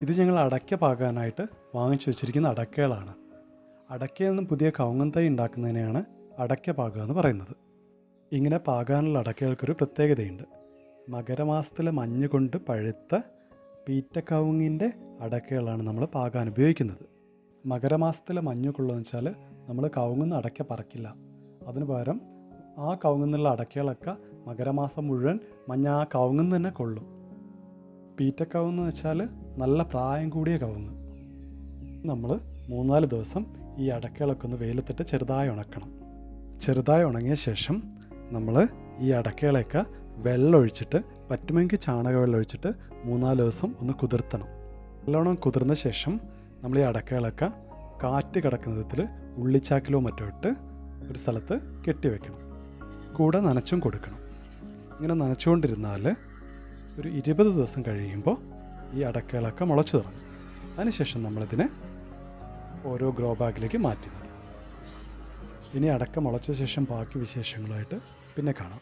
ഇത് ഞങ്ങൾ അടയ്ക്ക പാകാനായിട്ട് വാങ്ങിച്ചു വെച്ചിരിക്കുന്ന അടയ്ക്കകളാണ്. അടയ്ക്കയിൽ നിന്നും പുതിയ കവുങ്ങൻ തൈ ഉണ്ടാക്കുന്നതിനെയാണ് അടയ്ക്ക പാകുക എന്ന് പറയുന്നത്. ഇങ്ങനെ പാകാനുള്ള അടയ്ക്കകൾക്കൊരു പ്രത്യേകതയുണ്ട്. മകരമാസത്തിലെ മഞ്ഞ് കൊണ്ട് പഴുത്ത പീറ്റക്കവുങ്ങിൻ്റെ അടയ്ക്കകളാണ് നമ്മൾ പാകാൻ ഉപയോഗിക്കുന്നത്. മകരമാസത്തിലെ മഞ്ഞ് കൊള്ളുകയെന്ന് വെച്ചാൽ നമ്മൾ കവുങ്ങുന്ന അടയ്ക്ക പറിക്കില്ല. അതിന് പകരം ആ കവുങ്ങുന്നുള്ള അടയ്ക്കകളൊക്കെ മകരമാസം മുഴുവൻ മഞ്ഞ ആ കവുങ്ങിൽ തന്നെ കൊള്ളും. പീറ്റക്കവുങ്ങ് വെച്ചാൽ നല്ല പ്രായം കൂടിയ കവുങ്ങ്. നമ്മൾ 3-4 ദിവസം ഈ അടയ്ക്കകളൊക്കെ ഒന്ന് വെയിലത്തിട്ട് ചെറുതായി ഉണക്കണം. ചെറുതായി ഉണങ്ങിയ ശേഷം നമ്മൾ ഈ അടയ്ക്കകളെയൊക്കെ വെള്ളമൊഴിച്ചിട്ട്, പറ്റുമെങ്കിൽ ചാണകവെള്ളം ഒഴിച്ചിട്ട് 3-4 ദിവസം ഒന്ന് കുതിർത്തണം. നല്ലോണം കുതിർന്ന ശേഷം നമ്മൾ ഈ അടയ്ക്കകളൊക്കെ കാറ്റ് കിടക്കുന്ന വിധത്തിൽ ഉള്ളിച്ചാക്കിലോ മറ്റോ ഇട്ട് ഒരു സ്ഥലത്ത് കെട്ടിവെക്കണം. കൂടെ നനച്ചും കൊടുക്കണം. ഇങ്ങനെ നനച്ചുകൊണ്ടിരുന്നാൽ ഒരു 20 ദിവസം കഴിയുമ്പോൾ ഈ അടയ്ക്കകളൊക്കെ മുളച്ചു തുടങ്ങും. അതിനുശേഷം നമ്മളിതിനെ ഓരോ ഗ്രോ ബാഗിലേക്ക് മാറ്റി നടും. ഇനി അടയ്ക്ക മുളച്ച ശേഷം ബാക്കി വിശേഷങ്ങളായിട്ട് പിന്നെ കാണാം.